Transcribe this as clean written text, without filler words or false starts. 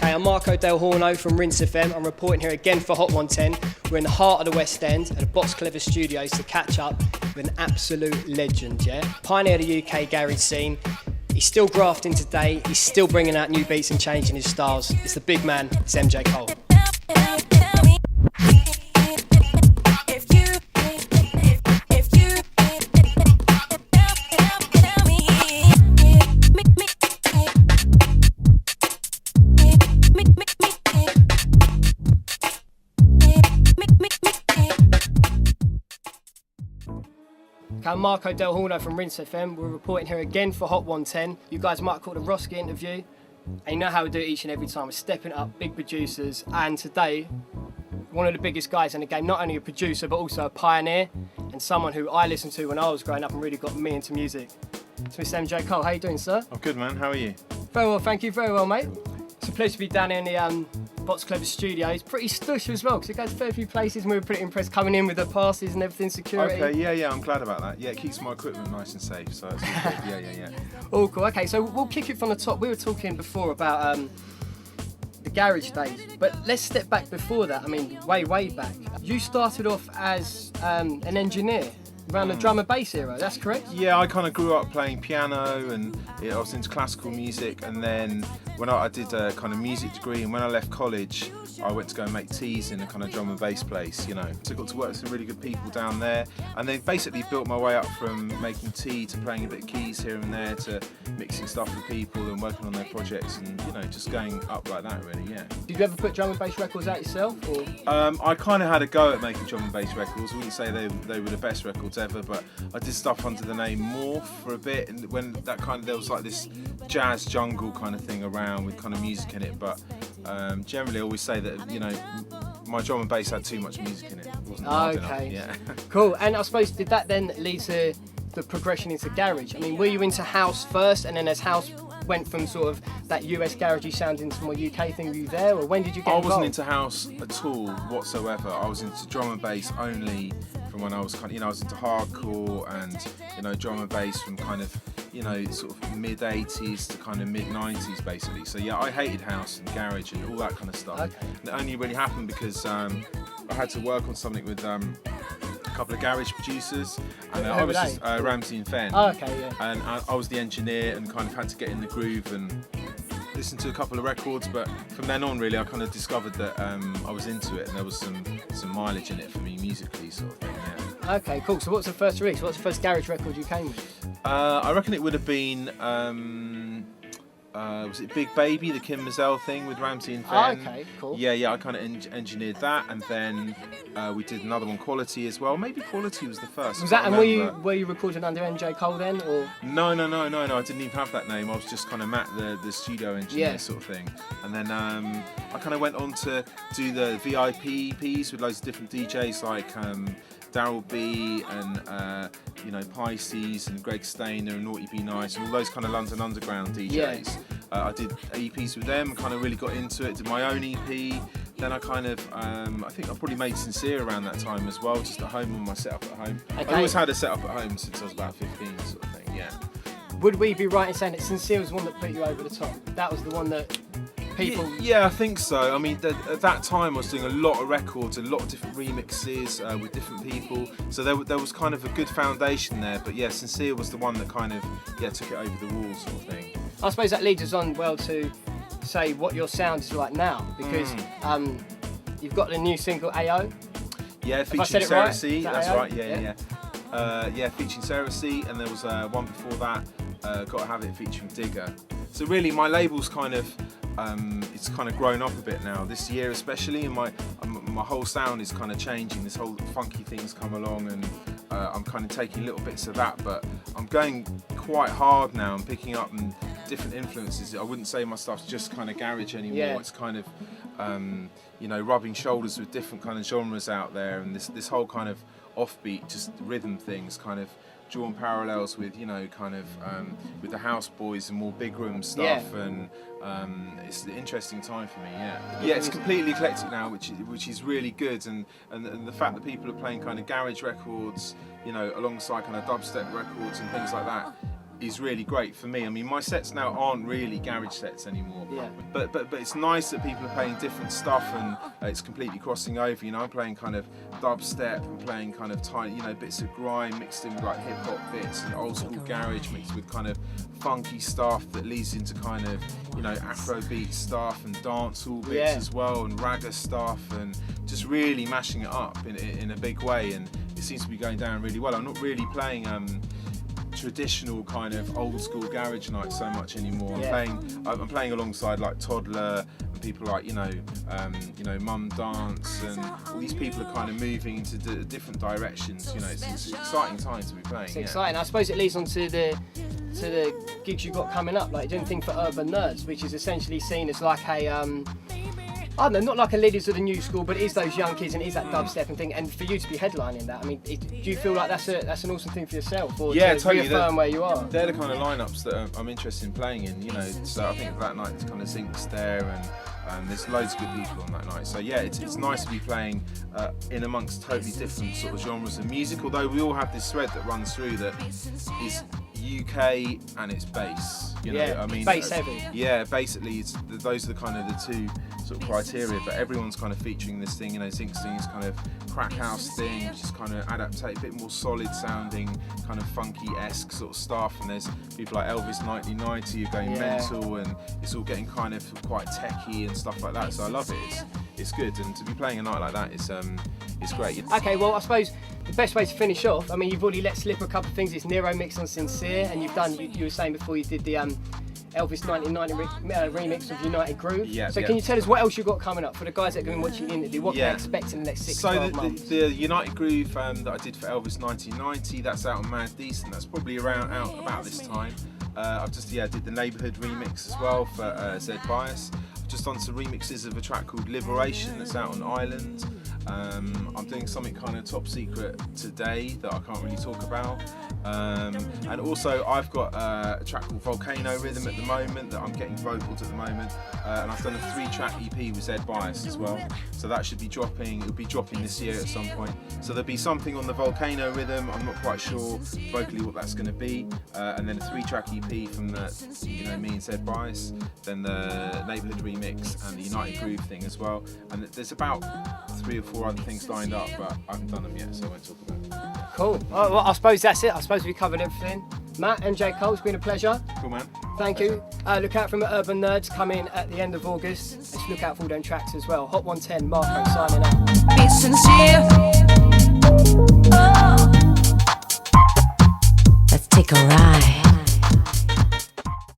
Okay, I'm Marco Del Horno from Rinse FM. I'm reporting here again for Hot 110. We're in the heart of the West End at the Box Clever Studios to catch up with an absolute legend, yeah? Pioneer of the UK garage scene. He's still grafting today. He's still bringing out new beats and changing his styles. It's the big man, it's MJ Cole. Okay, I'm Marco Del Horno from Rinse FM. We're reporting here again for Hot 110. You guys might have called a Roski interview. And you know how we do it each and every time. We're stepping up big producers. And today, one of the biggest guys in the game, not only a producer, but also a pioneer and someone who I listened to when I was growing up and really got me into music. It's Mr. MJ Cole. How you doing, sir? I'm good, man. How are you? Very well, thank you. Very well, mate. It's a pleasure to be down here in the Box Clever Studios. Pretty stush as well, because it goes to a fair few places and we were pretty impressed coming in with the passes and everything, security. Okay, yeah, I'm glad about that. Yeah, it keeps my equipment nice and safe, so it's good. Yeah. All cool. Okay, so we'll kick it from the top. We were talking before about the garage days, but let's step back before that. I mean, way back. You started off as an engineer around the drum and bass era, that's correct? Yeah, I kind of grew up playing piano and I was into classical music, and then when I did a kind of music degree, and when I left college I went to go and make teas in a kind of drum and bass place, you know. So I got to work with some really good people down there, and they basically built my way up from making tea to playing a bit of keys here and there to mixing stuff with people and working on their projects, and you know, just going up like that really, yeah. Did you ever put drum and bass records out yourself? Or? I kind of had a go at making drum and bass records. I wouldn't say they were the best records ever, but I did stuff under the name Morph for a bit, and when that kind of, there was like this jazz jungle kind of thing around with kind of music in it, but generally I always say that, you know, my drum and bass had too much music in it. It wasn't hard enough. Yeah. Cool. And I suppose, did that then lead to the progression into garage? I mean, were you into house first, and then as house went from sort of that US garagey sound into more UK thing, were you there, or when did you get involved? I wasn't into house at all whatsoever. I was into drum and bass only from when I was kind of, you know, I was into hardcore and, you know, drum and bass from kind of, you know, sort of mid 80s to kind of mid 90s basically. So yeah, I hated house and garage and all that kind of stuff. Okay. And it only really happened because I had to work on something with a couple of garage producers, and I was just Ramsey and Fenn. Oh, okay, yeah. And I was the engineer and kind of had to get in the groove and listen to a couple of records, but from then on really I kind of discovered that I was into it, and there was some mileage in it for me musically, sort of thing, yeah. Okay, cool. So what's the first release? What's the first garage record you came with? I reckon it would have been was it Big Baby, the Kim Mazel thing with Ramsey and Fenn? Oh, okay, cool. Yeah, I kind of engineered that, and then we did another one, Quality, as well. Maybe Quality was the first. Was that, and were you recording under MJ Cole then, or? No, I didn't even have that name. I was just kind of Matt, the studio engineer, sort of thing. And then I kind of went on to do the VIP EPs with loads of different DJs like Daryl B and you know, Pisces and Greg Stainer and Naughty Be Nice and all those kind of London Underground DJs. Yeah. I did EPs with them, kind of really got into it, did my own EP. Then I kind of, I think I probably made Sincere around that time as well, just at home on my setup at home. Okay. I always had a setup at home since I was about 15, sort of thing, yeah. Would we be right in saying that Sincere was the one that put you over the top? That was the one that people... Yeah, I think so. I mean, at that time I was doing a lot of records, a lot of different remixes with different people. So there was kind of a good foundation there. But yeah, Sincere was the one that kind of, yeah, took it over the wall, sort of thing. I suppose that leads us on well to say what your sound is like now, because you've got the new single AO. Yeah, featuring Sarah right? C. That's AO? right. Yeah, featuring Sarah C. And there was one before that, Gotta Have It, featuring Digger. So really, my label's kind of it's kind of grown up a bit now this year, especially, and my whole sound is kind of changing. This whole funky thing's come along, and I'm kind of taking little bits of that, but I'm going quite hard now and picking up different influences. I wouldn't say my stuff's just kind of garage anymore. Yeah. It's kind of you know, rubbing shoulders with different kind of genres out there, and this whole kind of offbeat, just rhythm things, kind of drawn parallels with, you know, kind of with the House Boys and more big room stuff, and it's an interesting time for me. Yeah, it's completely eclectic now, which is really good, and the fact that people are playing kind of garage records, you know, alongside kind of dubstep records and things like that, is really great for me. I mean, my sets now aren't really garage sets anymore. Yeah. But it's nice that people are playing different stuff and it's completely crossing over. You know, I'm playing kind of dubstep, I'm playing kind of tiny, you know, bits of grime mixed in with like hip hop bits and old school garage mixed with kind of funky stuff that leads into kind of, you know, Afrobeat stuff and dancehall bits as well, and ragga stuff, and just really mashing it up in a big way. And it seems to be going down really well. I'm not really playing traditional kind of old school garage nights so much anymore. I'm playing alongside like Toddler and people like, you know, Mum Dance, and all these people are kind of moving into different directions. You know, it's an exciting time to be playing. It's exciting. I suppose it leads on to the gigs you've got coming up, like doing a thing for Urban Nerds, which is essentially seen as like a I don't know, not like a ladies of the new school, but it is those young kids and it is that dubstep and thing. And for you to be headlining that, I mean, do you feel like that's an awesome thing for yourself, or to totally. reaffirm where you are? They're the kind of lineups that I'm interested in playing in. You know, so I think that night there's kind of Zinks there, and there's loads of good people on that night. So yeah, it's nice to be playing in amongst totally different sort of genres of music. Although we all have this thread that runs through that is UK and it's bass. You know, I mean, bass heavy. Yeah, basically, those are the kind of the two sort of criteria. But everyone's kind of featuring this thing. You know, Zinks thing is kind of crack house thing, which is kind of adaptate, a bit more solid sounding, kind of funky-esque sort of stuff. And there's people like Elvis 1990 who are going mental, and it's all getting kind of quite techie and stuff like that. So I love it. It's good, and to be playing a night like that is great. Okay, well, I suppose the best way to finish off, I mean, you've already let slip a couple of things. It's Nero mix on Sincere, and you've done, you were saying before, you did the Elvis 1990 remix of United Groove. So can you tell us what else you've got coming up for the guys that are going to be watching the interview? What can they expect in the next 6-12 months? So the United Groove that I did for Elvis 1990, that's out on Mad Decent. That's probably out about this time. I've just did the Neighbourhood remix as well for Zed Bias. I've just done some remixes of a track called Liberation that's out on Island. I'm doing something kind of top secret today that I can't really talk about. And also I've got a track called Volcano Rhythm at the moment that I'm getting vocals at the moment. And I've done a 3-track EP with Zed Bias as well. So that should be dropping, it'll be dropping this year at some point. So there'll be something on the Volcano Rhythm, I'm not quite sure vocally what that's going to be. And then a 3-track EP from me and Zed Bias, then the Neighbourhood remix and the United Groove thing as well. And there's about 3 or 4 other things lined up, but I haven't done them yet, so I won't talk about them. Cool. Well, I suppose that's it. I suppose we covered everything. Matt, MJ Cole, it's been a pleasure. Cool, man. Thank you. Look out for Urban Nerds coming at the end of August. Let's look out for all them tracks as well. Hot 110, Marco signing out. Be sincere. Oh. Let's take a ride.